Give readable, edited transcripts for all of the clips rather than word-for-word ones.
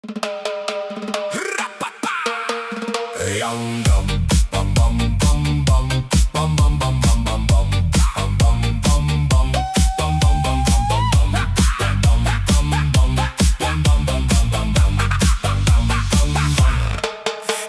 Yang dum bum bum bum bum bum bum bum bum bum bum bum bum bum bum bum bum bum.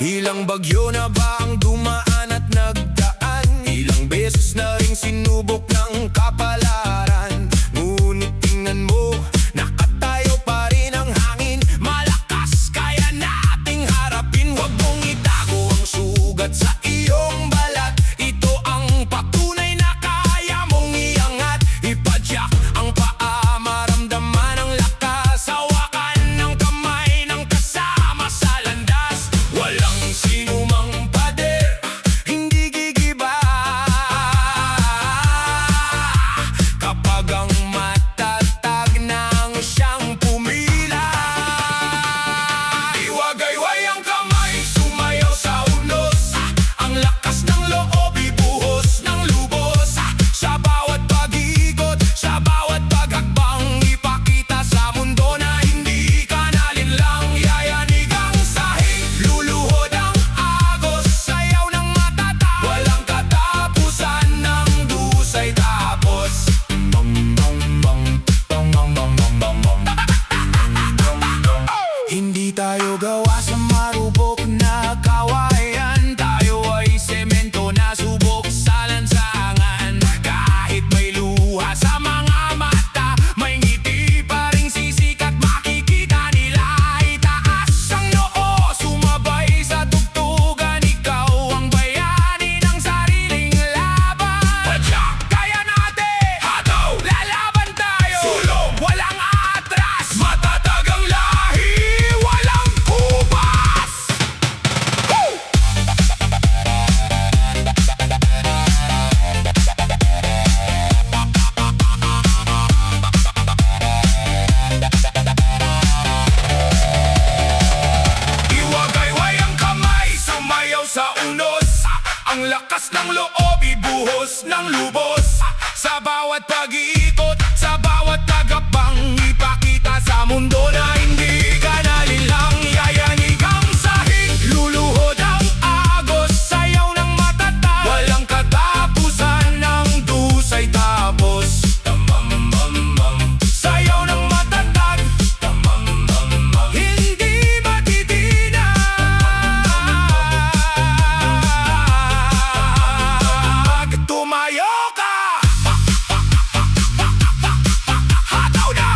Ilang bagyo na ba ang dumaan at nagdaan? Ilang beses na ring sinubok ng kapalaran. Ngunit tingnan mo, nakatayo pa rin ang hangin. Malakas, kaya nating harapin. Huwag mong itago ang sugat sa iyong balat. Ito ang patunay na kaya mong iangat. Ipadyak ang paa, maramdaman ang lakas. Hawakan ng kamay ng kasama sa landas. Walang sinumang pader, hindi gigiba kapag ang matatag nang siyang pumila. Iwagayway ang kamay, sumayaw sa unos. Ang lakas ng loob, ibuhos ng lubos. Sa bawat pag-iikot, sa bawat paghakbang, ipakita sa mundo na hindi ka nalinlang. Yayanig ang sahig, luluhod ang agos. Sayaw ng matatag, walang katapusan ng dusay tapos. Hindi tayo gawa sa marupok na kawayan. Tayo ay semento na subok sa lansangan. Kahit may luha sa mga mata, may ngiti pa ring sisikat. Makikita nila itaas ang noo, sumabay sa tugtugan. Ikaw ang bayani ng sariling laban. Padyak, kaya natin, hataw, lalaban tayo. Sulong, walang atras, matatag ang lahi, walang kubas. Woo! Iwagayway ang kamay, sumayaw sa unos. Ang lakas ng loob, ibuhos ng lubos. Sa bawat pag-iikot, sa bawat tagapang, ipakita sa mundo na hindi ka nalinlang. Yayanig ang sahig, luluhod ang agos. Sayaw ng matatag, walang katapusan ng dusay tapos. Sayaw ng matatag, hindi matitinag. Tumayo ka, hataw na,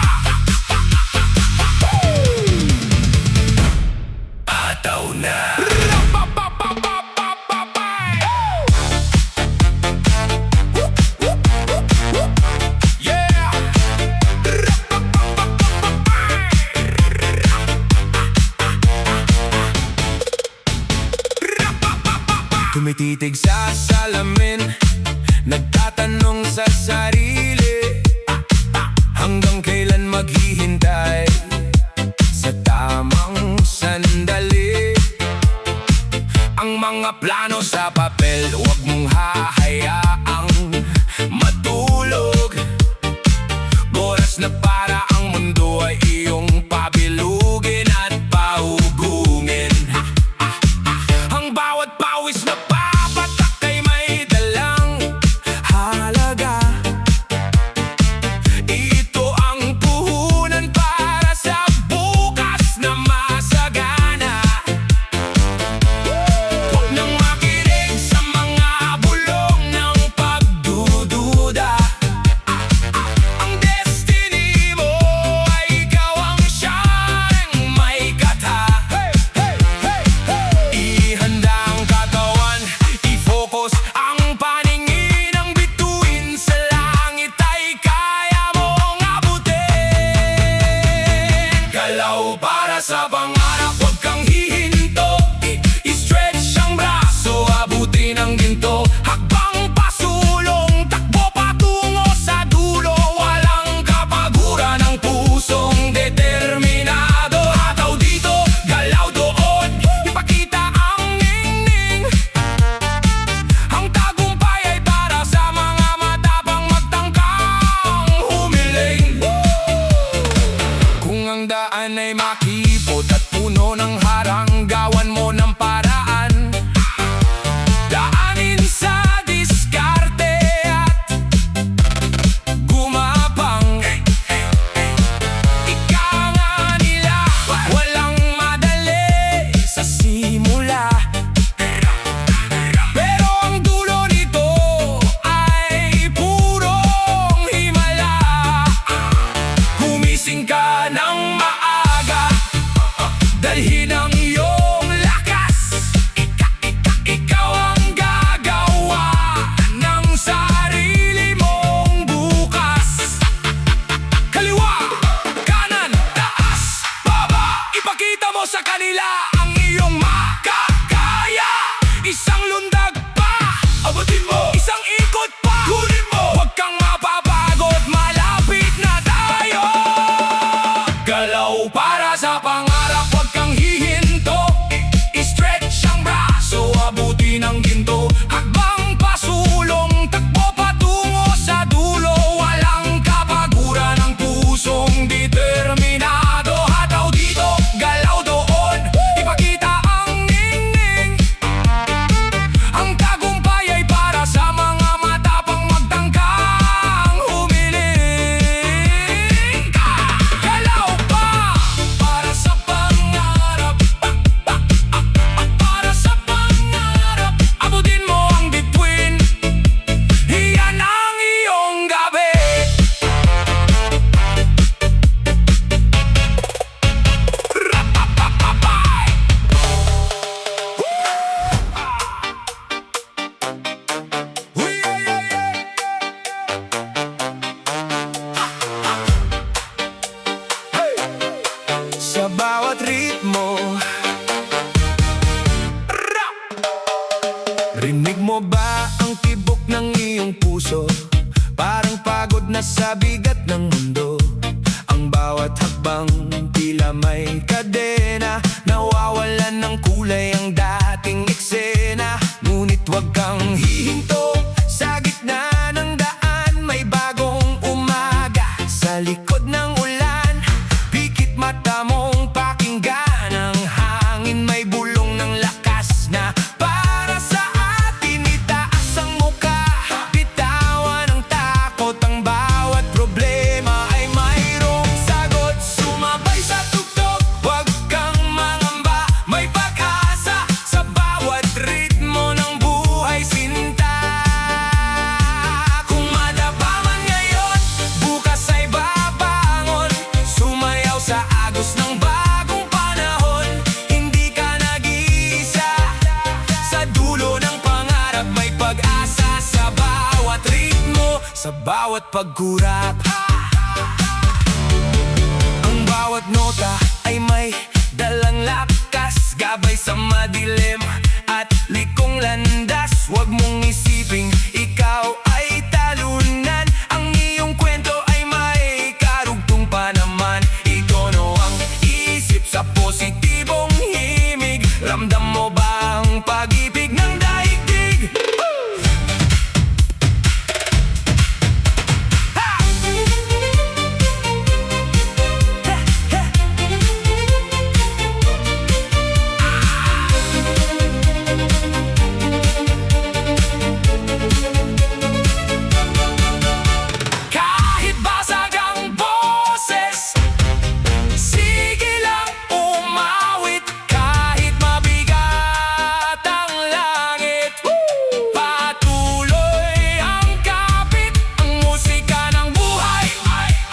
hataw na. Yeah! Tumititig sa salamin, nagtatanong sa sarili, hanggang kailan maghihintay sa tamang sandali. Ang mga plano sa papel, huwag mong hahayaang matulog. Oras na para ang mundo ay iyong pabilugin at pahugungin. Ang bawat pawis na papatak ay may dalang halaga. Ito ang puhunan para sa bukas na masagana. Huwag nang makinig sa mga bulong ng pagdududa. Ang destiny mo ay ikaw ang siyang may kata. Ihanda ang katawan, i-focus ang paningin. Ang bituin sa langit ay kaya mong abutin. Galaw para sa pangarap, huwag kang hihinto. I-stretch ang braso, abutin ang ginto. Hakbang pasulong, takbo patungo sa dulo. Walang kapaguran ang pusong determinado. Hataw dito, galaw doon, ipakita ang ningning. Ang tagumpay ay para sa mga matapang magtangkang humiling. Kung ang daan ay makipot at dalhin ang iyong lakas. Ikaw ang gagawa ng sarili mong bukas. Kaliwa, kanan, taas, baba. Ipakita mo sa kanila ang iyong makakaya. Isang lundag pa, abutin mo. Isang ikot pa, kunin mo. Huwag kang mapapagod, malapit na tayo. Galaw para sa pangarap, huwag kang hihinto. I-stretch ang braso, abutin ang ginto. Hakbang pasulong, takbo patungo sa dulo. Walang kapaguran ng pusong determinado. Hataw dito, galaw doon, ipakita ang ningning. Ang tagumpay ay para sa mga matapang magtangkang humiling. Galaw pa para sa pangarap. Para sa pangarap, abutin mo ang bituin. Iyan ang iyong gabi. Rapapapapay. Uy, ay, ay, ay. Hey! Sa bawat ritmo, rinig mo ba ang tibok ng iyong puso? Parang pagod na sa bigat ng mundo. Ang bawat hakbang tila may kadena. Nawawalan ng kulay ang dating eksena. Ngunit wag kang hihinto. Sa gitna ng daan may bagong umaga. Sa likod ng ulan, pikit mata mong pakinggan. Ang hangin may bulong ng lakas na para sa atin. Itaas ang muka, bitawan ang takot. Ang bawat problema ay mayroong sagot. Sumabay sa tugtog, huwag kang mangamba. May pag-asa sa bawat ritmo ng buhay, sinta. Kung madapa man ngayon, bukas ay babangon. Sumayaw sa agos ng bagong panahon. Hindi ka nag-iisa. Sa dulo ng pangarap may pag-asa. Sa bawat ritmo, sa bawat pagkurap. Ang bawat nota ay may dalang lakas. Gabay sa madilim at likong landas. Huwag mong isiping ikaw ay talunan. Ang iyong kwento ay may karugtong pa naman. Itono ang isip sa positibong himig. Ramdam mo ba ang pag-ibig ng daigdig? Ha! Kahit basag ang boses, sige lang umawit. Kahit mabigat ang langit, patuloy ang kapit. Ang musika ng buhay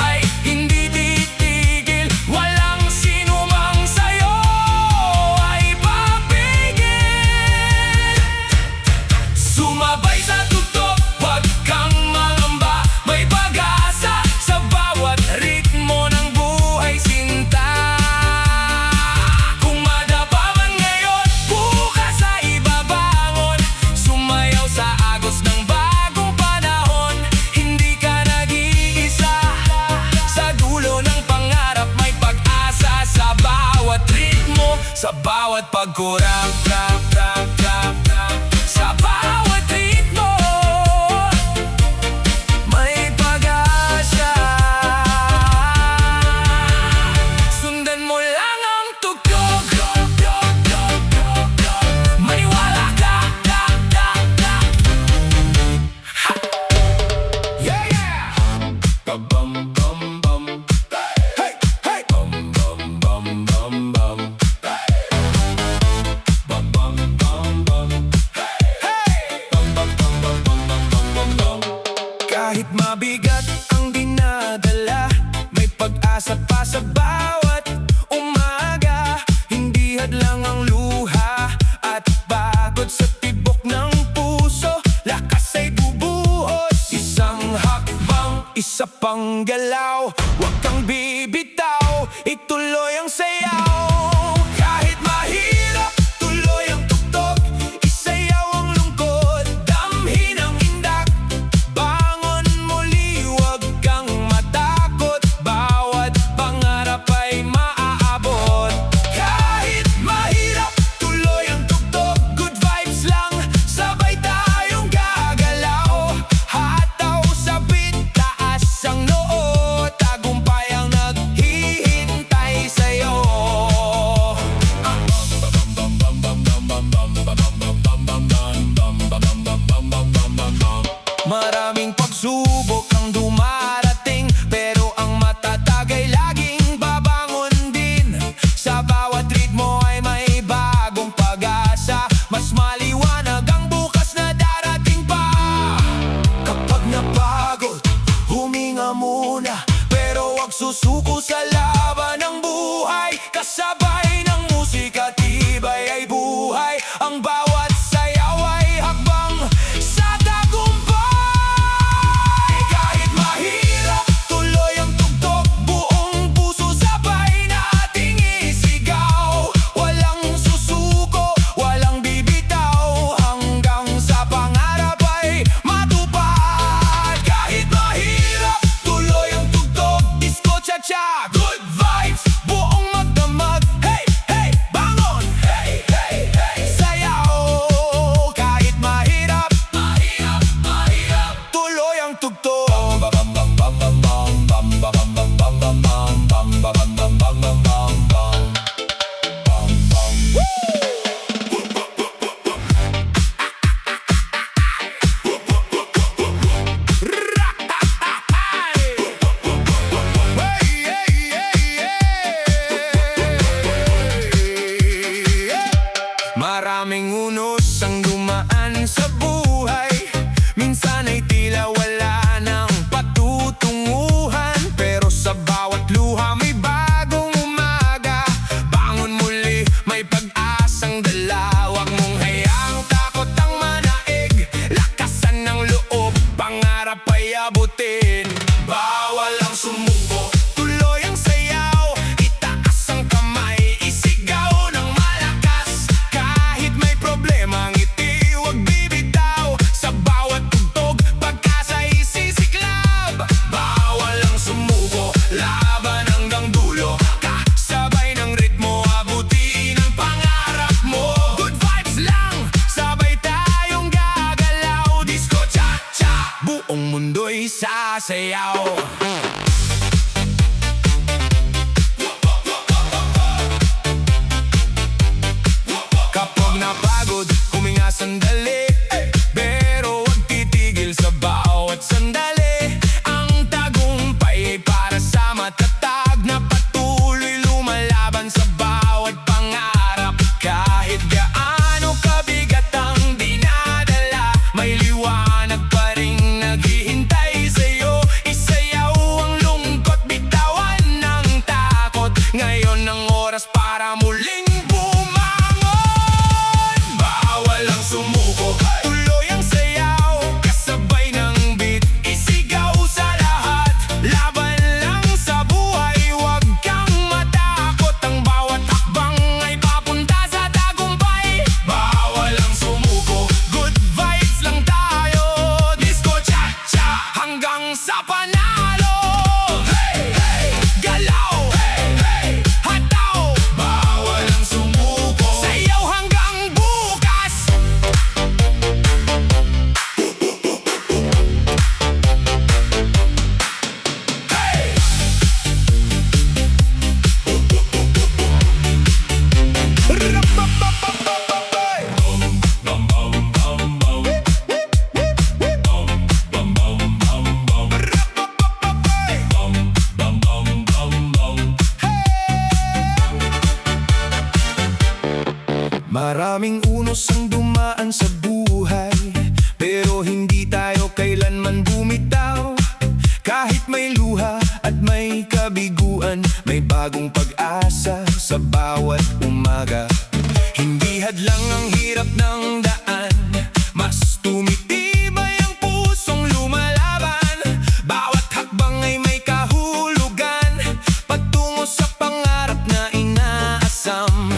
ay hindi titigil. Walang sinumang sa'yo ay papigil. Sumabay sa tugtog, huwag kang mangamba. May pag-asa sa bawat ritmo ng buhay, sinta. Kung madapa man ngayon, bukas ay babangon. Sumayaw sa agos ng bagong panahon. Hindi ka nag-iisa. Sa dulo ng pangarap may pag-asa. Sa bawat ritmo, sa bawat pagkurap, rap, rap, rap, rap. Sa bawat ritmo may pag-asa. Sundan mo lang ang tugtog. Maniwala ka, Ha! Yeah, yeah! Bum, bum, bum. Hey, hey! Bum, bum, bum, bum, bum. Bum, bum, may pag-asang dala. Huwag mong hayaang takot ang manaig, lakasan ng loob, pangarap ay abutin. Bawal ang sumuko, tuloy ang sayaw, itaas ang kamay, isigaw ng malakas. Kahit may problema, ngiti, huwag bibitaw, sa bawat tugtog, pagkasa isisiklab. Bawal ang sumuko, laban hanggang dulo, kasabay ng ritmo, abutin ang pangarap mo. Good vibes lang, sabay tayong gagalaw, disco cha-cha, buong mundo'y sasayaw. Kapag napagod, huminga sandali, pero huwag titigil sa bawat sandali. Ang tagumpay ay para sa matatag na patuloy lumalaban sa bawat pangarap. Kahit gaano kabigat ang dinadala, may liwanag pa rin naghihintay sa'yo. Isayaw ang lungkot, bitawan ng takot, ngayon ang oras para muling bumangon. Bawal ang sumuko, tuloy ang sayaw, kasabay ng beat, isigaw sa lahat. Laban lang sa buhay, huwag kang matakot, ang bawat hakbang ay papunta sa tagumpay. Bawal ang sumuko, good vibes lang tayo, disco cha-cha hanggang sa panalo. Hey, hey, galaw, hey, hey, hataw. Bawal ang sumuko, sayaw hanggang bukas. Hey! Maraming unos ang dumaan sa buhay, pero hindi tayo kailanman bumitaw. Kahit may luha at may kabiguan, may bagong pag-asa sa bawat umaga. Hindi hadlang ang hirap ng daan, mas tumitibay ang pusong lumalaban. Bawat hakbang ay may kahulugan, patungo sa pangarap na inaasam.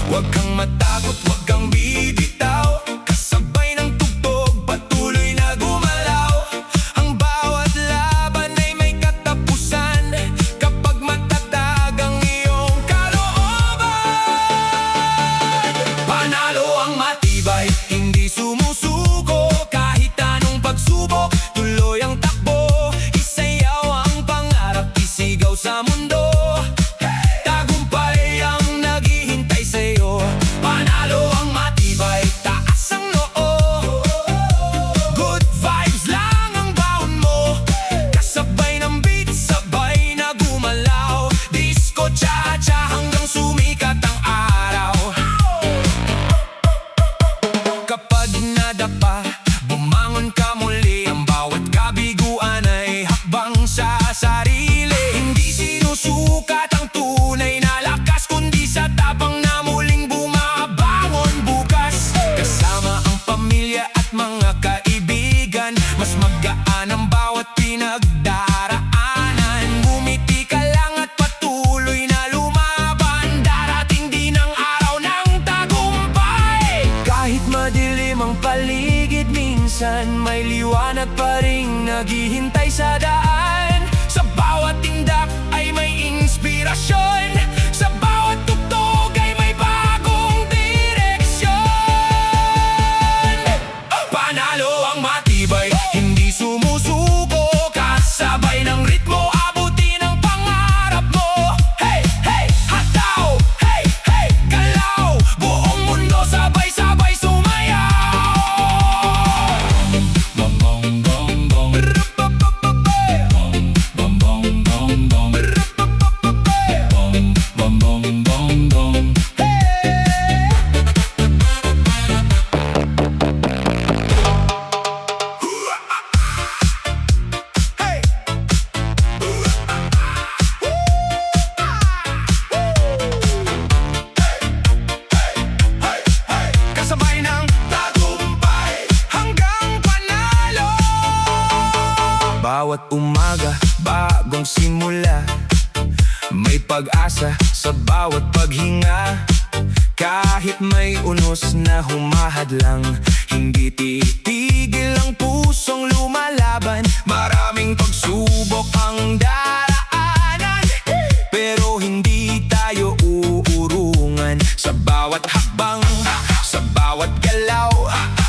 Huwag kang matakot, huwag kang bibitaw, kasabay ng tugtog, patuloy na gumalaw. Ang bawat laban ay may katapusan, kapag matatag ang iyong kalooban. Panalo ang matibay, hindi sumusuko, kahit anong pagsubok, tuloy ang takbo. Isayaw ang pangarap, isigaw sa mundo, tagumpay ang naghihintay sa'yo. Panalo ang matibay, bawat umaga, bagong simula. May pag-asa sa bawat paghinga. Kahit may unos na humahadlang, hindi titigil ang pusong lumalaban. Maraming pagsubok ang daraanan, pero hindi tayo uurungan. Sa bawat hakbang, sa bawat galaw,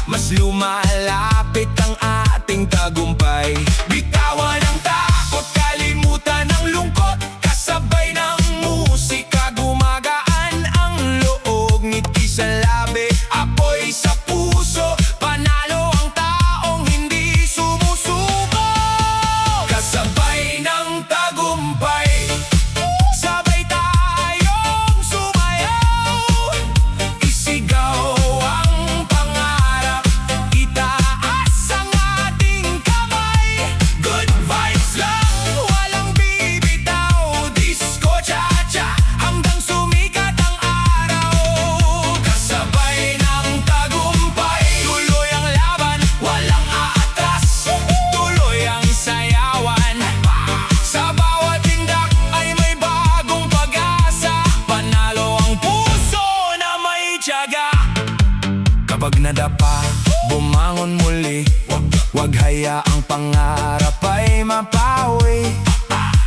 mas lumalapit ang ating tagumpay. Bitawan ang takot, kalimutan ang lungkot. Kasabay ng musika, gumagaan ang loob. Ngiti sa labi, apoy sa puso. Panalo ang taong hindi sumusuko. Kasabay ng tagumpay, sabay tayong sumayaw. Isigaw ang pangarap, itaas ang ating kamay. Good vibes lang, walang bibitaw. Disco cha-cha hanggang sumikat ang araw. Kasabay ng tagumpay, tuloy ang laban, walang aatras. Tuloy ang sayawan, sa bawat tindak ay may bagong pag-asa. Panalo ang puso na may tiyaga. Kapag nadapa, bumangon muli. Huwag hayaang pangarap ay mapawi.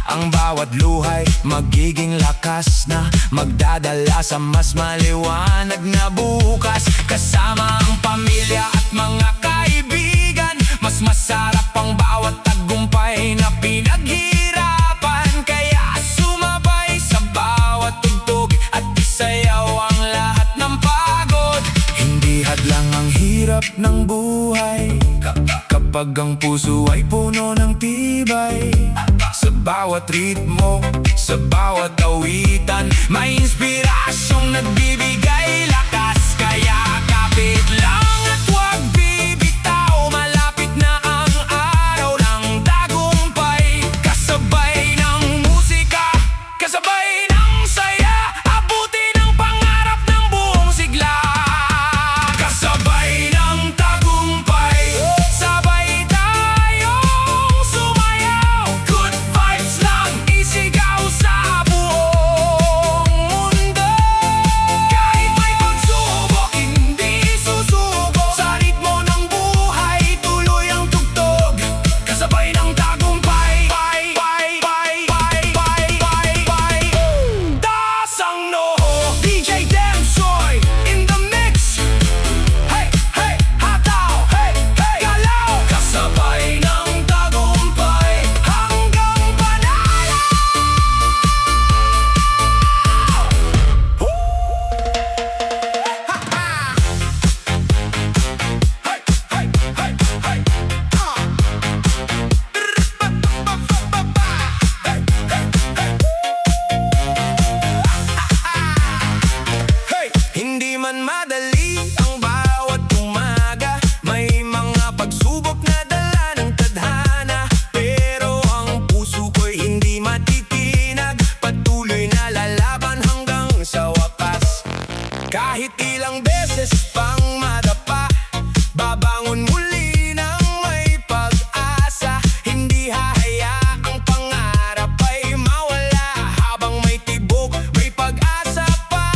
Ang bawat luhay magiging lakas na magdadala sa mas maliwanag na bukas. Kasama ang pamilya at mga kaibigan, mas masarap ang bawat tagumpay na pinaghirapan. Kaya sumabay sa bawat tugtog at isayaw ang lahat ng pagod. Hindi hadlang ang hirap ng buhay kapag ang puso ay puno ng tibay. Sa bawat ritmo, sa bawat awitan, may inspirasyong nagbibigay lakas. Kaya kapit lang at huwag bibitaw, malapit na ang araw ng tagumpay. Kasabay ng musika, kasabay ng saya, abutin ang pangarap ng buong sigla. Kasabay ng tagumpay, sabay tayong sumayaw. Good vibes lang, isigaw sa buong mundo. Kahit may pagsubok, hindi susuko. Sa ritmo ng buhay, tuloy ang tugtog. Kasabay ng tagumpay, taas ang noho. DJ Demsoy in the mix. Hey, hey, hataw, hey, hey, galaw. Kasabay ng tagumpay hanggang panalo. Hey, hey, hey, hey. Hey, hindi man madali ang bawat umaga, may mga pagsubok na dala ng tadhana. Pero ang puso ko'y hindi matitinag, patuloy na lalaban hanggang sa wakas. Kahit ilang beses pang madapa, babangon muli ng may pag-asa. Hindi hahayaang pangarap ay mawala, habang may tibok, may pag-asa pa.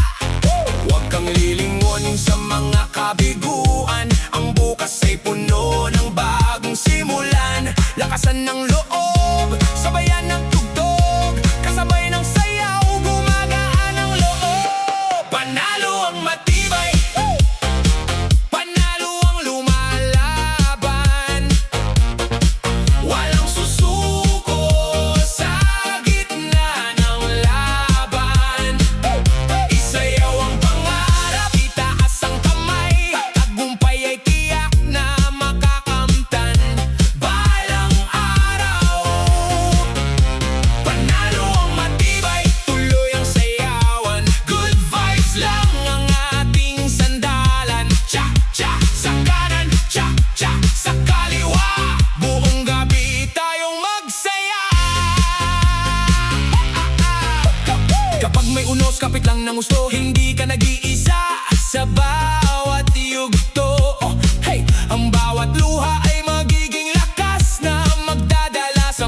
Huwag kang lilingon sa mga kabiguan, ang bukas ay puno ng bagong simulan. Lakasan ng loob, sabayan ng tugtog, kasabay ng sayaw, gumagaan ang loob. Panalo ang matibay, panalo ang lumalaban. Walang susuko sa gitna ng laban. Isayaw ang pangarap, itaas ang kamay. Tagumpay ay tiyak na makakamtan balang araw. Panalo ang matibay, tuloy ang sayawan. Good vibes lang ang ating sandalan. Cha-cha sa kanan, cha-cha sa kaliwa. Buong gabi tayong magsaya. Kapag may unos, kapit lang ng gusto. Hindi ka nag-iisa sa bawat yugto. Hey, ang bawat luha ay magiging lakas na magdadala sa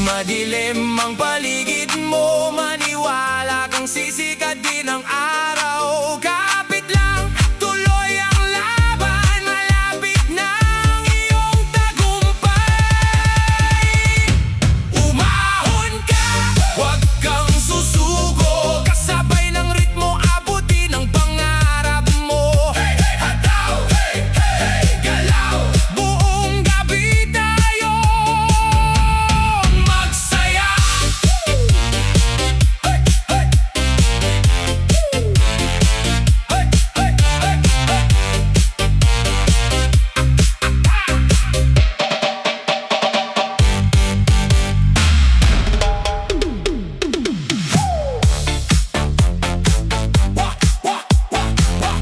madilim ang paligid mo, maniwala kang sisikat din ang araw. Kapit lang, tuloy ang laban, malapit na ang iyong tagumpay. Umahon ka, huwag kang susuko, kasabay ng ritmo, abutin ang pangarap mo. Hey, hey, hataw! Hey, hey, hey, galaw! Buong gabi tayo magsaya. Hey, hey! Hey, hey, hey, hey! Wah, wah, wah, wah.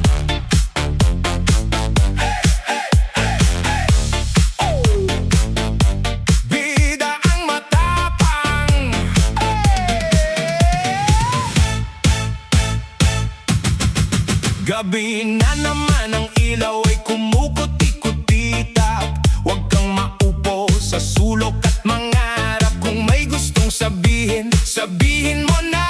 Bida ang matapang. Gabi na naman ang ilaw ay kumukuti-kutitap. Huwag kang maupo sa sulok at mangarap. Kung may gustong sabihin, sabihin mo na.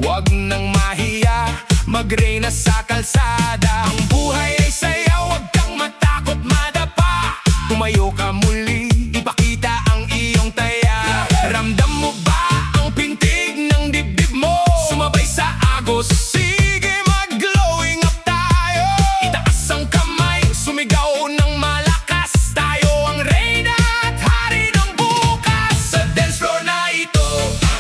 Huwag nang mahiya, mag-reyna sa kalsada. Ang buhay ay sayaw, huwag kang matakot madapa. Tumayo ka muli, ipakita ang iyong taya. Ramdam mo ba ang pintig ng dibdib mo? Sumabay sa agos, sige mag-glowing up tayo. Itaas ang kamay, sumigaw ng malakas. Tayo ang reyna at hari ng bukas. Sa dance floor na ito,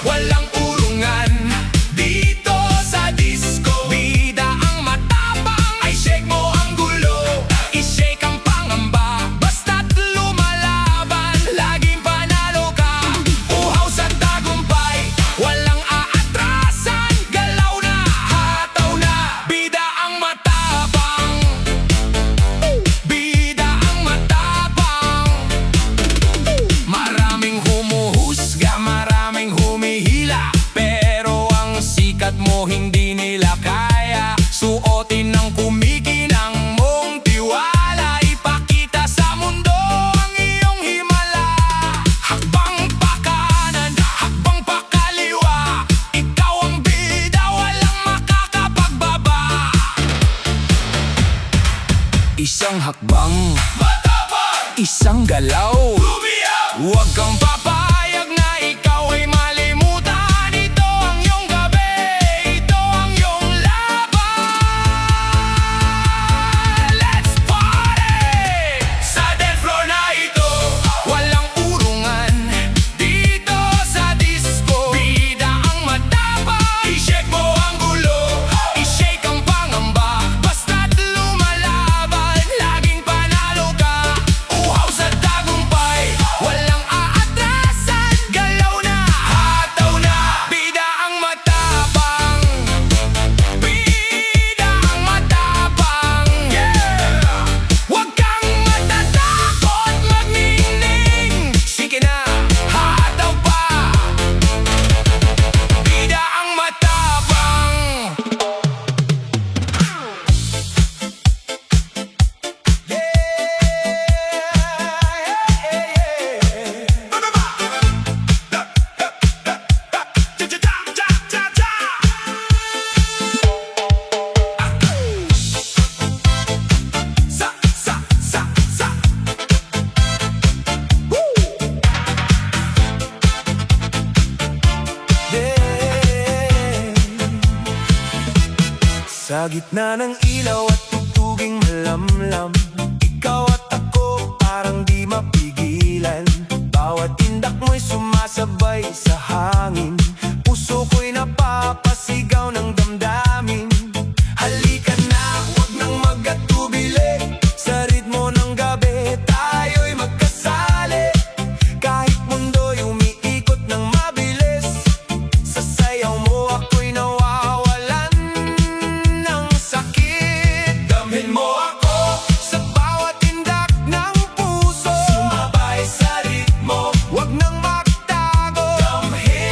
walang urungan. Dito sa disco, bida ang matapang. Ay shake mo ang gulo, i-shake ang pangamba. Basta't lumalaban, laging panalo ka. Uhaw sa tagumpay, walang aatrasan. Galaw na, hataw na, bida ang matapang. Bida ang matapang. Maraming humuhusga, maraming humihila, pero ang sikat mo hindi nila kaya. Suotin ng kumikinang mong tiwala, ipakita sa mundo ang iyong himala. Hakbang pa kanan, hakbang pa kaliwa, ikaw ang bida, walang makakapagbaba. Isang hakbang, matapang, isang galaw, lumiyak. Huwag kang papayag na ikaw ay malimutan. Ito ang iyong gabi, ito ang iyong laban. Let's party! Sa dance floor na ito, walang urungan. Dito sa disco, bida ang matapang. I-shake mo ang gulo, i-shake ang pangamba. Basta't lumalaban, laging panalo ka. Uhaw sa tagumpay, walang aatrasan. Galaw na, hataw na, bida ang matapang. Bida ang matapang, yeah! Huwag kang matatakot, magningning. Sige na, hataw pa, bida ang matapang. Sa gitna ng ilaw at tugtuging malamlam, ikaw at ako parang di mapigilan. Bawat tindak mo'y sumasabay sa hangin, puso ko'y napapasigaw ng damdamin. Halika na, huwag nang mag-atubili, sa ritmo ng gabi tayo'y magkasali. Kahit mundo'y umiikot ng mabilis, sa sayaw mo ako'y nawawalan ng sakit. Damhin mo ako sa bawat tindak ng puso, sumabay sa ritmo, huwag nang magtago. Damhin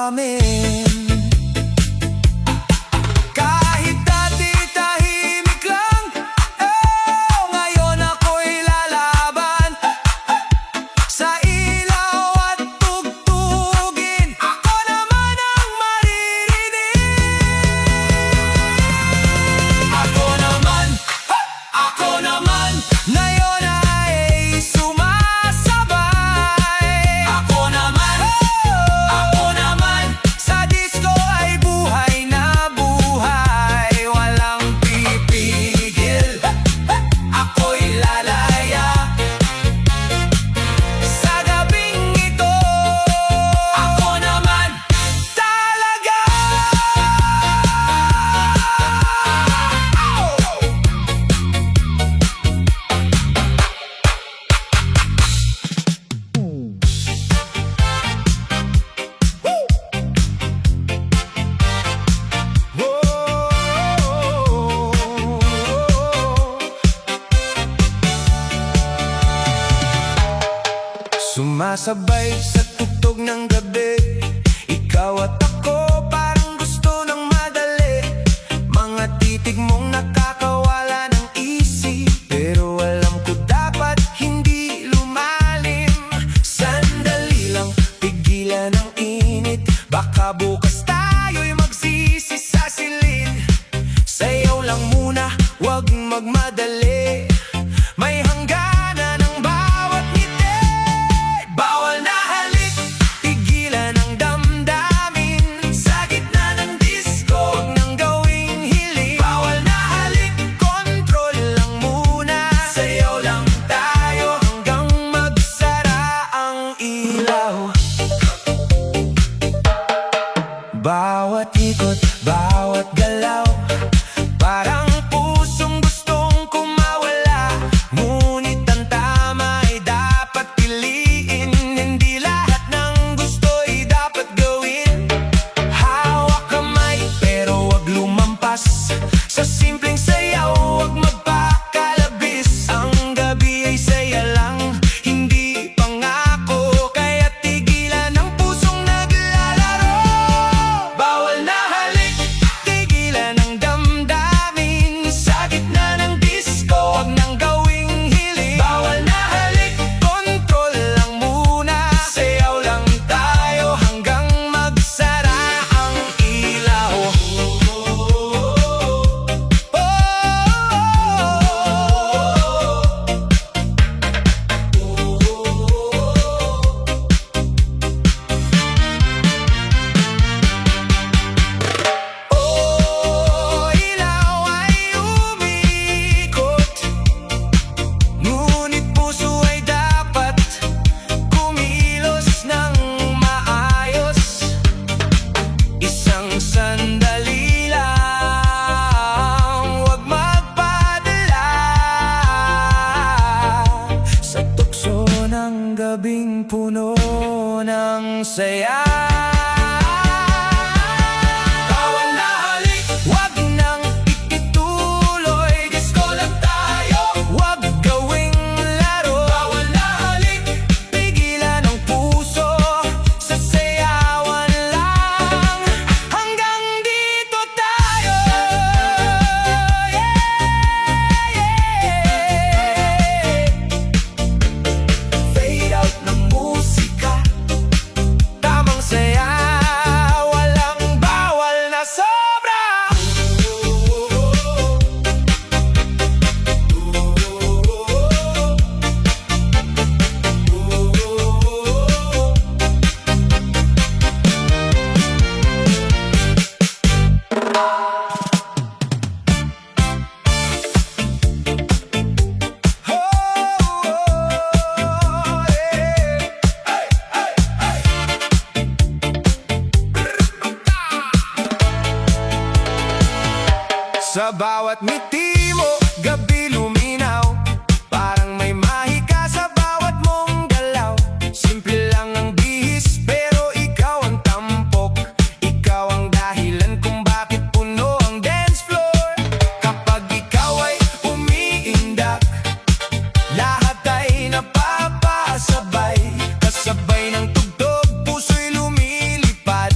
amin. Kahit dati tahimik lang, oh, ngayon ako'y lalaban. Sa ilaw at tugtugin, ako naman ang maririnig. Ako naman, ngayon ay sumasabay. Ako naman, sa disco ay buhay na buhay. Walang pipigil, ako'y lalaya. Sa gabing ito, ako naman talaga. Sumasabay sa tugtog ng gabi, ikaw at ako parang gusto ng madali. Mga titig mong nakakawala ng isip, pero alam ko dapat hindi lumalim. Sandali lang, pigilan ang init, baka bukas tayo'y magsisi sa silid. Sayaw lang muna, wag magmadali, may hangganan ng bawat ngiti. Bawal na halik, pigilan ang damdamin. Sa gitna ng disco, huwag nang gawing hiling. Bawal na halik, control lang muna. Sayaw lang tayo hanggang magsara ang ilaw. Bawat ikot, bawat galaw, parang pusong gustong kumawala. Ngunit ang tama ay dapat piliin. Hindi lahat ng gusto'y dapat gawin. Hawak kamay pero wag lumampas. Sa simpleng sayaw, wag magpakalabis. Ang gabi ay saya lang, hindi pangako. Kaya tigilan ang pusong naglalaro. Bawal na halik, tigilan ang damdamin. Sa gitna ng disco, wag nang gawing hiling. Bawal na halik, control lang muna. Sayaw lang tayo hanggang magsara ang ilaw. Ilaw ay umiikot, ngunit puso ay dapat kumilos ng maayos. Isang sandali lang, wag magpadala. Sa tukso ng gabing puno ng saya. Bawal na halik, wag nang ituloy. Disco lang tayo, wag gawing laro. Bawal na halik, pigilan ang puso. Sa sayawan lang, hanggang dito tayo. Fade out ng musika, tamang saya, walang bawal na sobra. Sa bawat ngiti mo, gabi luminaw. Parang may mahika sa bawat mong galaw. Simple lang ang bihis, pero ikaw ang tampok. Ikaw ang dahilan kung bakit puno ang dance floor. Kapag ikaw ay umiindak, lahat ay napapasabay. Kasabay ng tugtog, puso'y lumilipad.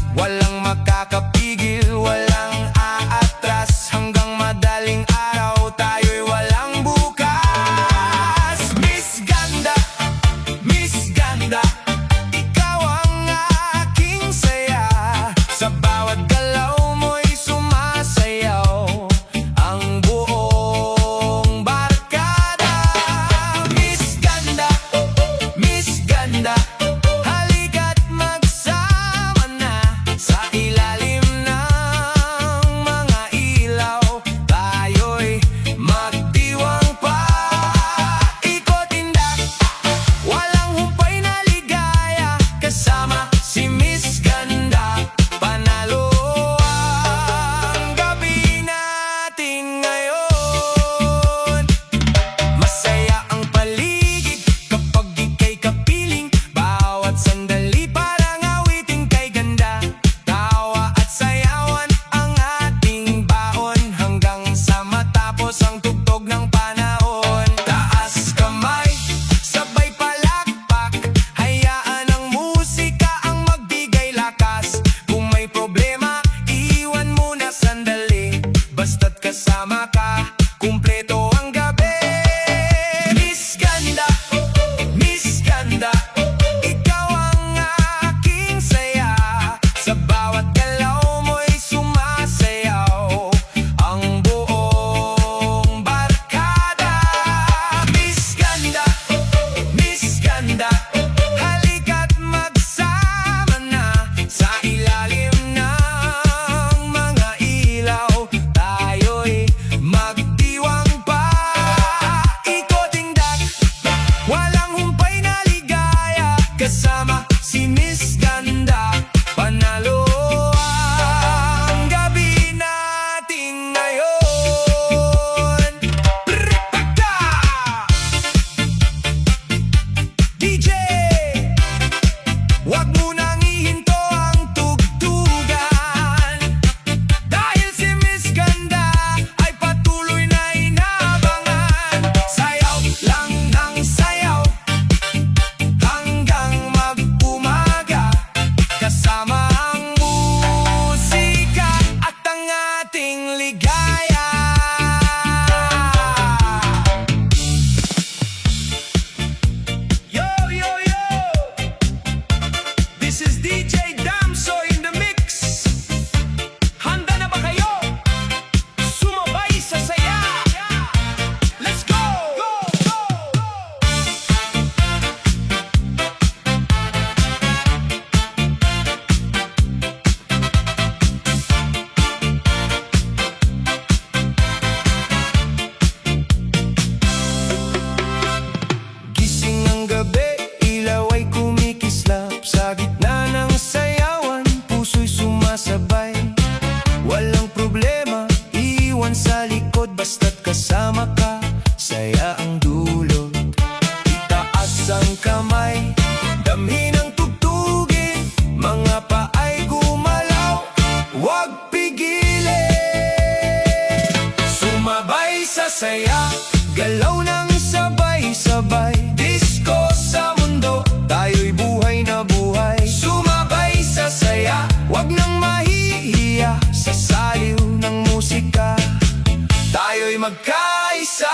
saya, galaw ng sabay-sabay. Disco sa mundo, tayo'y buhay na buhay. Sumabay sa saya, wag nang mahihiya. Sa saliw ng musika, tayo'y magkaisa.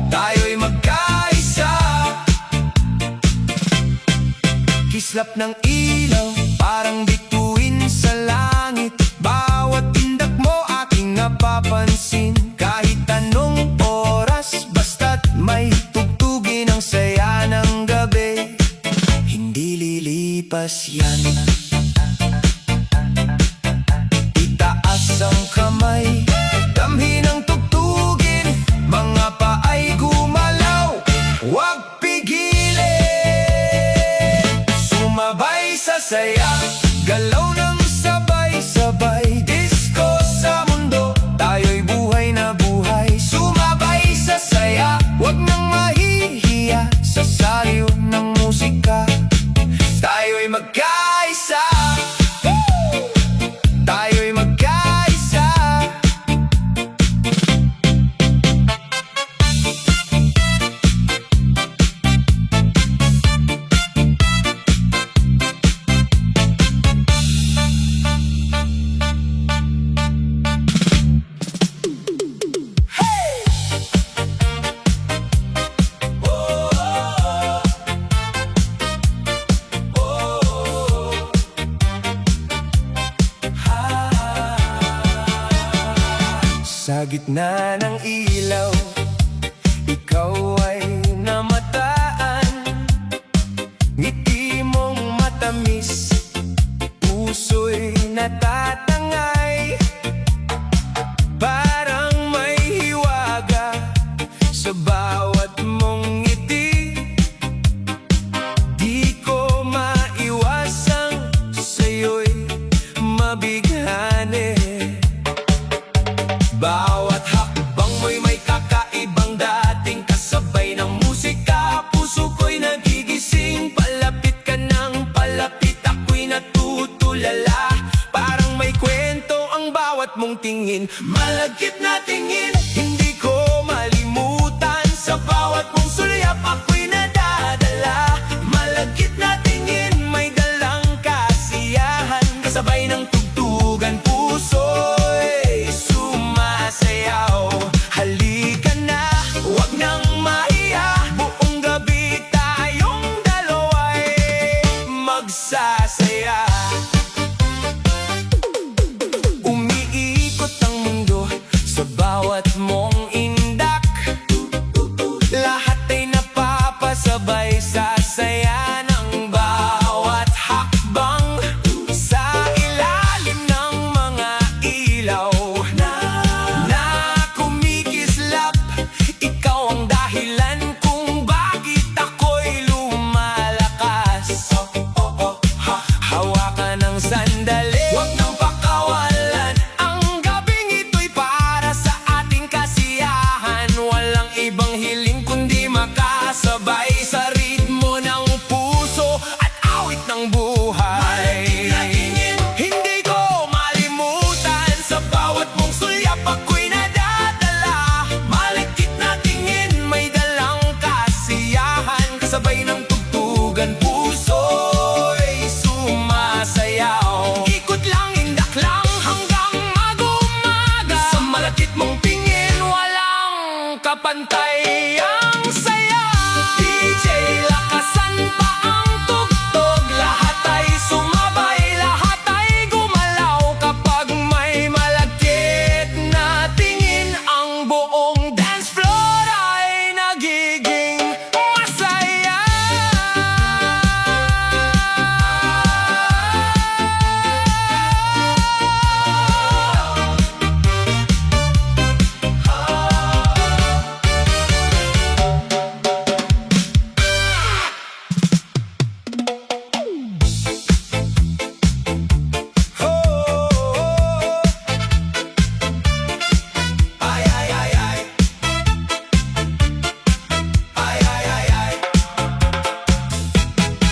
Tayo'y magkaisa. Kislap ng ilaw, parang bituin sa langit. Bawat tindak mo aking napapansin. Kahit anong oras, basta't may tugtugin ang saya ng gabi. Hindi lilipas yan. Itaas ang kamay, damhin ang tugtugin. Mga paay gumalaw, huwag pigilin. Sumabay sa saya, galaw ng sabay-sabay. Disco sa mundo, tayo'y buhay na buhay. Sumabay sa saya, wag nang mahihiya. Sa saliw ng musika, tayo'y magkaisa. Tayo'y magkaisa. Sa gitna ng ilaw, ikaw ay namataan. Ngiti mong matamis, puso'y natatangay. Parang may hiwaga sa bawat mong ngiti. Di ko maiwasang sa'yo'y mabighani. Bawat hakbang mo'y may kakaibang dating. Kasabay ng musika, puso ko'y nagigising. Palapit ka ng palapit, ako'y natutulala. Parang may kwento ang bawat mong tingin. Malagkit na tingin, hindi ko malimutan. Sa bawat mong sulyap, ako'y nadadala. Malagkit na tingin, may dalang kasiyahan. Kasabay ng tugtugan, puso'y sumasayaw. Halika na, wag nang mahiya. Buong gabi tayong dalawa'y magsasaya. Umiikot ang mundo sa bawat mong indak. Lahat ay napapasabay sa saya ng bawat hakbang. Sa ilalim ng mga ilaw na kumikislap, ikaw ang dahilan kung bakit ako'y lumalakas. Hawakan ng sandali, wag nang pakawalan. Ang gabing ito'y para sa ating kasiyahan. Walang ibang hiling kundi makasabay sa ritmo ng puso at awit ng buhay. Hindi ko malimutan, sa bawat mong sulyap ako'y nadadala. Malikit na tingin, may dalang kasiyahan. Kasabay ng tugtugan, puso'y sumasayaw. Ikot lang, indak lang hanggang mag-umaga. Sa malapit mong tingin, walang kapantay ang saya. DJ, lakasan pa ang tugtog. Lahat ay sumabay, lahat ay gumalaw. Kapag may malagkit na tingin, ang buong dance floor ay nagiging masaya.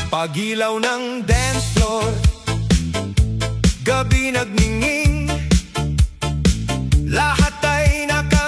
Pagilaw ng dance floor, gabi nagningning. Lahat ay naka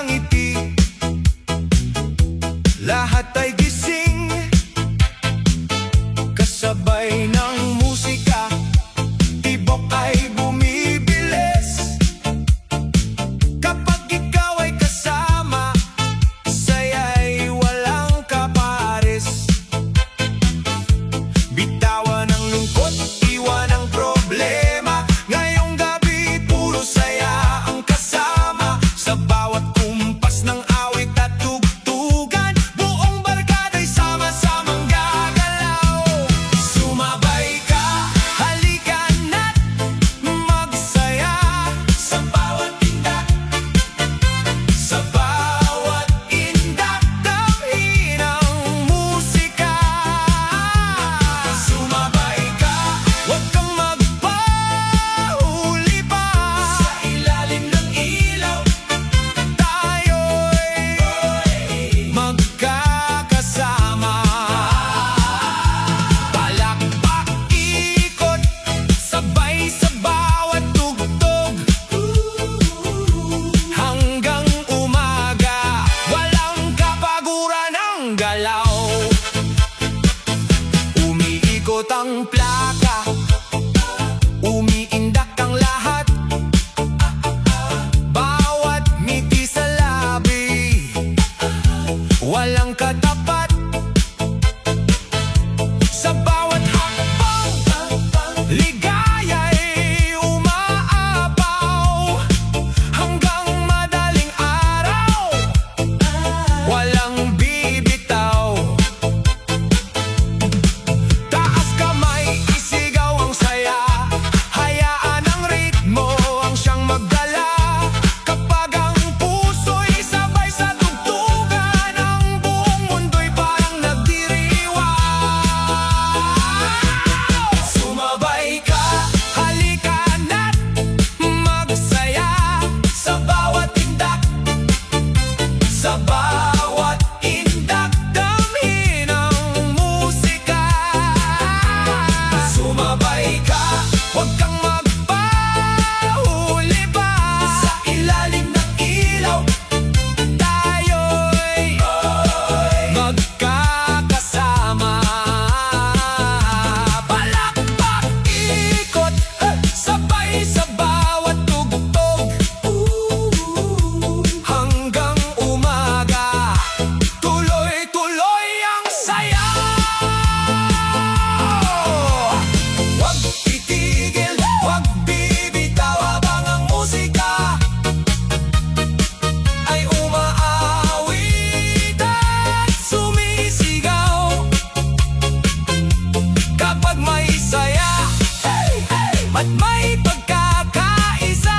pagkakaisa.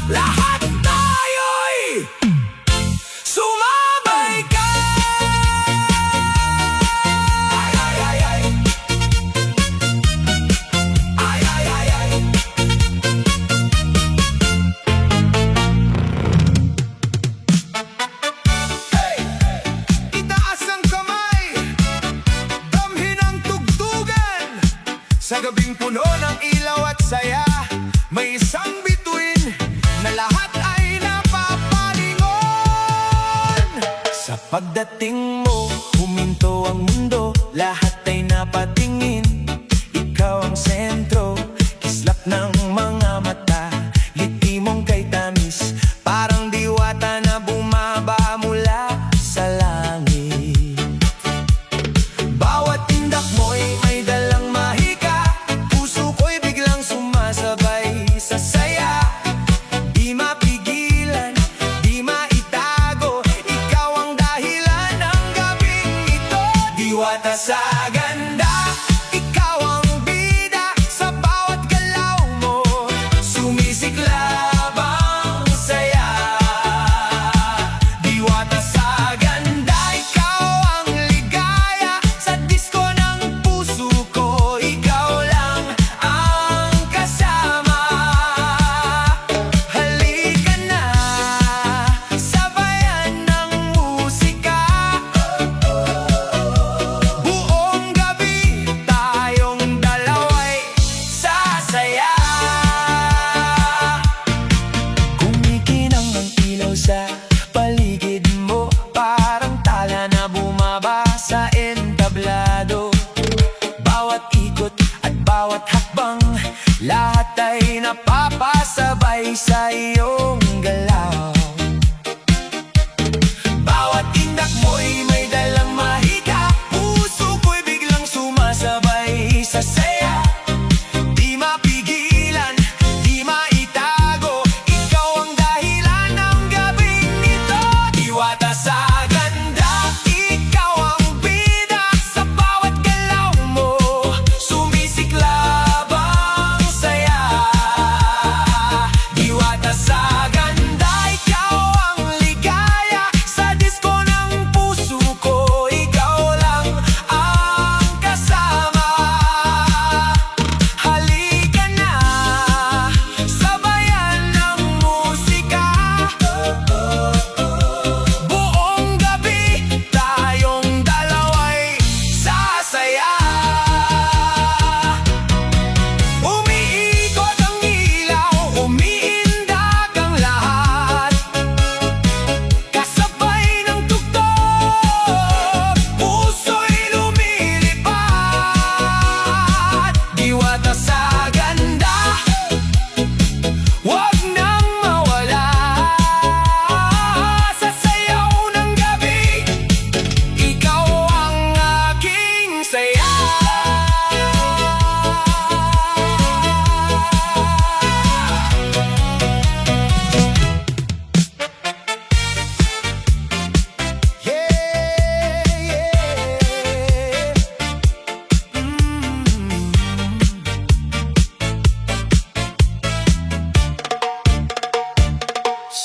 Lahat tayo'y sumabay ka. Ay, ay, ay, ay. Ay, ay, ay, ay. Hey! Itaas ang kamay, damhin ang tugtugan. Sa gabing puno ng ilaw at saya, may isang bituin na lahat ay napapalingon. Sa pagdating mo, huminto ang mundo, lahat ay napatingin. Ikaw ang sentro, kislap ng mga mata, ngiti mong kay tamis, parang diwata na bumaba mula sa langit. Bawat tindak mo'y may dalang mahika, puso ko'y biglang sumasabay sa saya. Di mapigilan, di maitago, ikaw ang dahilan ng gabing ito. Diwata sa ganda, ikaw ang bida, sa bawat galaw mo sumisiklab ang saya. Diwata sa ganda, ikaw ang ligaya, sa disko ng puso ko, ikaw lang ang kasama. Halika na, sabayan ng musika. Buong gabi, tayong dalawa'y sasaya. Kumikinang ang ilaw sa paligid mo, parang tala na bumaba sa entablado. Bawat ikot at bawat hakbang, lahat ay napapasabay sa iyong galaw. Bawat tindak mo'y may dalang mahika, puso ko'y biglang sumasabay sa saya. Di mapigilan, di maitago, ikaw ang dahilan ng gabing ito. Diwata sa ganda, ikaw ang bida, sa bawat galaw mo sumisiklab ang saya. Diwata sa ganda, ikaw ang ligaya, sa disko ng puso ko, ikaw lang ang kasama. Halika na, sabayan ng musika. Buong gabi, tayong dalawa'y sasaya. Umiikot ang ilaw, umiindak ang lahat, kasabay ng tugtog, puso'y lumilipad. Diwata sa ganda, wag nang mawala sa sayaw ng gabi, ikaw ang aking saya.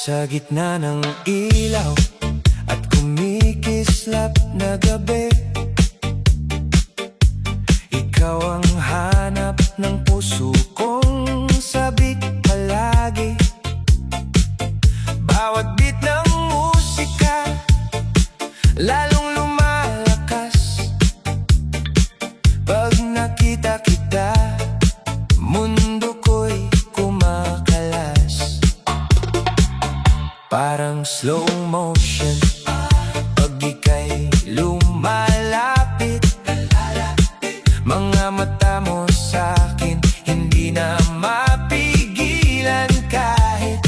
Sa gitna ng ilaw at kumikislap na gabi, ikaw ang hanap ng puso kong sabik palagi. Bawat beat ng musika, lalong lumalakas. Pag nakita kita, mundo ko'y kumakalas. Parang slow motion, pag ika'y lumalapit, mga mata mo sa'kin hindi na mapigilan. Kahit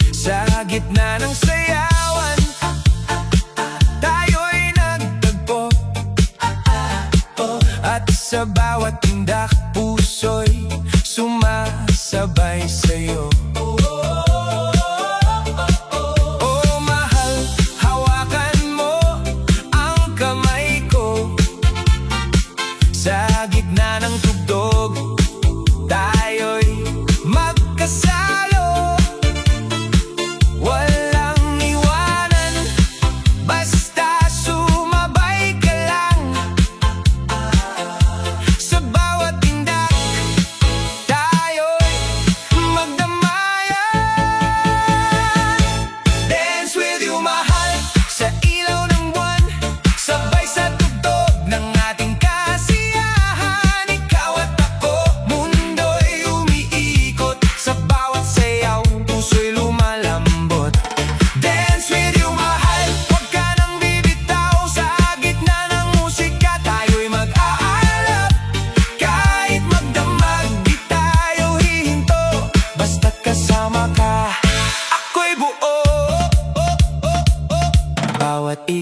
sa gitna ng sayawan, tayo'y nagtagpo, at sa bawat tindak, puso'y sumasabay sa'yo. Oh mahal, hawakan mo ang kamay ko, sa gitna ng tugtog.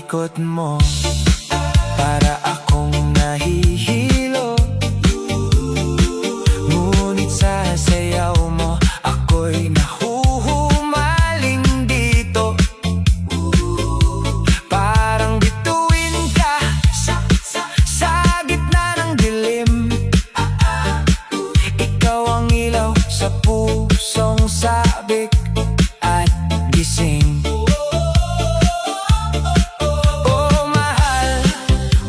ikot mo, para akong nahihilo. Ngunit sa sayaw mo, ako'y nahuhumaling dito. Parang bituin ka sa gitna ng dilim. Ikaw ang ilaw sa pusong sabik at gising. Oh mahal,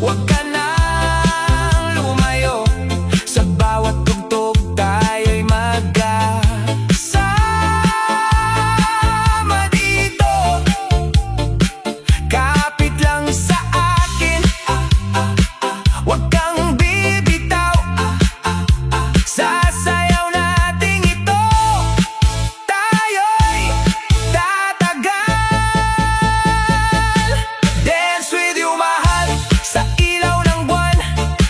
huwag ka nang lumayo. Sa bawat tugtog tayo'y magkasama dito. Kapit lang sa akin, huwag kang bibitaw. Sasayaw natin ito, tayo'y tatagal. Dance with you mahal, sa ilaw ng buwan,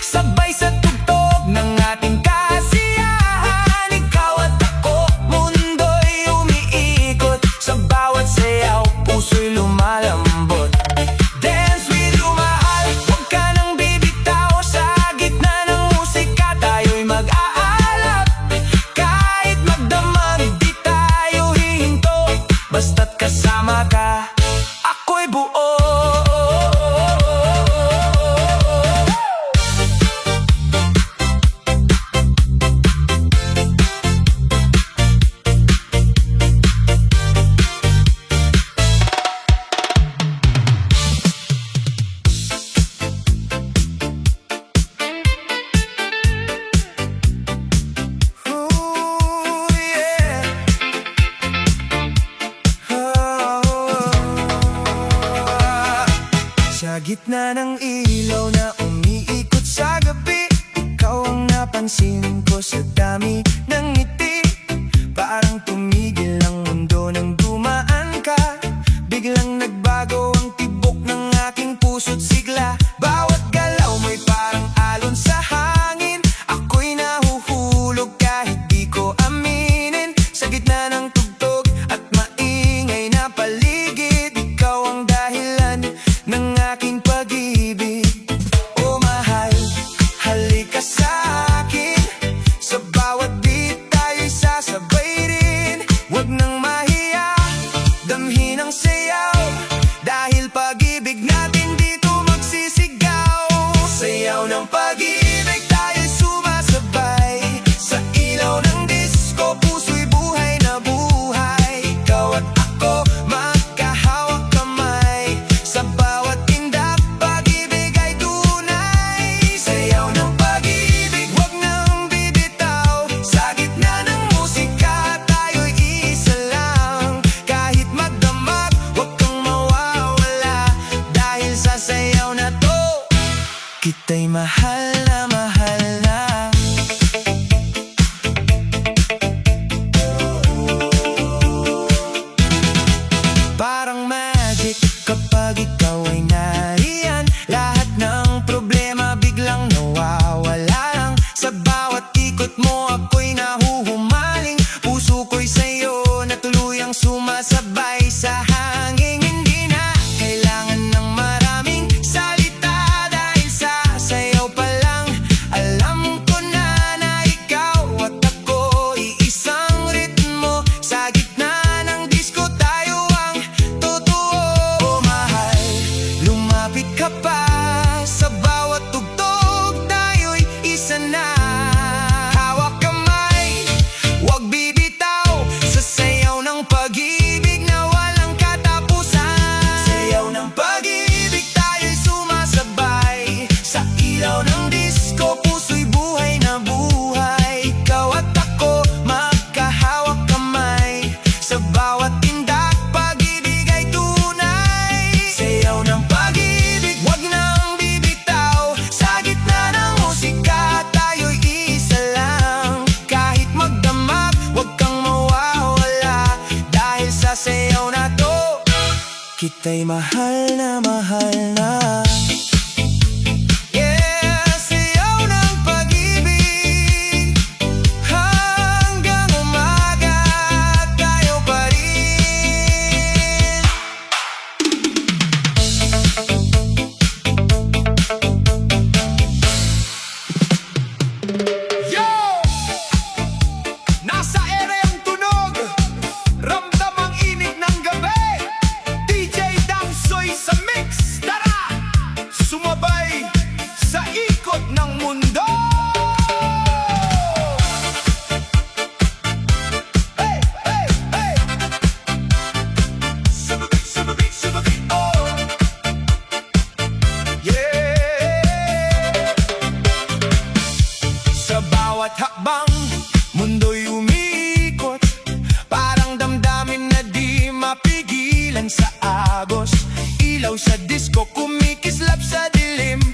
sabay sa tugtog ng ating kasiyahan. Ikaw at ako, mundo'y umiikot. Sa bawat sayaw, puso'y lumalambot. Dance with you mahal, huwag ka nang bibitaw. Sa gitna ng musika, tayo'y mag-aalap. Kahit magdamag, di tayo hihinto. Basta't kasama ka, ako'y buo. Ooh, yeah. Sa gitna ng ilaw na umiikot sa gabi, ikaw ang napansin ko sa dami ng ngiti. Parang tumigil ang mundo nang dumaan ka. Biglang nagbago ang tibok ng aking puso't sigla. Bawat galaw may parang alon sa hangin. Ako'y nahuhulog kahit di ko aminin. Sa gitna ng tugtog at maingay na paligid, ikaw ang dahilan ng aking pag-ibig. Oh mahal, halika sa akin. Sa bawat beat tayo'y sasabay rin. Huwag nang mahiya, damhin ang sayaw. Dahil pag-ibig natin dito magsisigaw. Sayaw ng pag-ibig, tayo'y sumasabay. Sa ilaw ng disco, puso'y buhay na buhay. Ikaw at ako, magkahawak kamay. Sa bawat tindak, pag-ibig ay tunay. Sayaw ng pag-ibig, huwag nang bibitaw. Sa gitna ng musika, tayo'y isa lang. Kahit magdamag, huwag kang mawawala. Dahil sa sayaw na to, kita'y mahal na mahal na. Parang magic kapag ikaw ay nariyan. Lahat ng problema biglang nawawala lang. Sa bawat ikot mo ako'y nahuhumaling. Puso ko'y sa'yo na tuluyang sumasabay sa hangin. Hindi na kailangan ng maraming salita. Dahil sa sayaw pa lang, alam ko na ikaw at ako iisang ritmo. Sa gitna ng disco tayo ang totoo. Oh mahal, lumapit ka pa. Sa bawat tugtog tayo'y isa na. Hawak kamay, huwag bibitaw. Sa sayaw ng pag-ibig na walang katapusan. Sayaw ng pag-ibig, tayo'y sumasabay. Sa ilaw ng disco, puso'y buhay na buhay. Ikaw at ako, magkahawak kamay. Sa bawat tindak, pag-ibig ay tunay. Sayaw ng pag-ibig, huwag nang bibitaw. Sa gitna ng musika, tayo'y isa lang. Kahit magdamag, huwag kang mawawala. Dahil sa sayaw na to, kita'y mahal na mahal na. Yeah, sayaw ng pag-ibig. Hanggang umaga, tayo pa rin. bawat hakbang, mundo'y umiikot. Parang damdamin na di mapigilan sa agos. Ilaw sa disco, kumikislap sa dilim.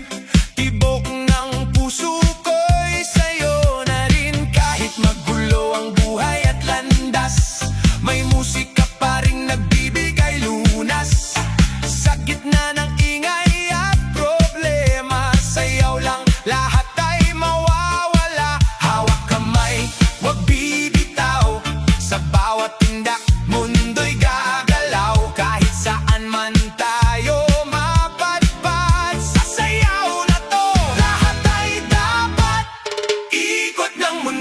Tibok ng puso ko'y sa'yo na rin. Kahit magulo ang buhay at landas, may musika pa rin nagbibigay lunas. Sa gitna ng ingay at problema, sayaw lang, lahat ay mawawala. Hawak kamay, wag bibitaw. Sa bawat tindak, mundo'y gagalaw. Kahit saan man tayo mapadpad, sa sayaw na to, lahat ay dapat ikot ng mundo.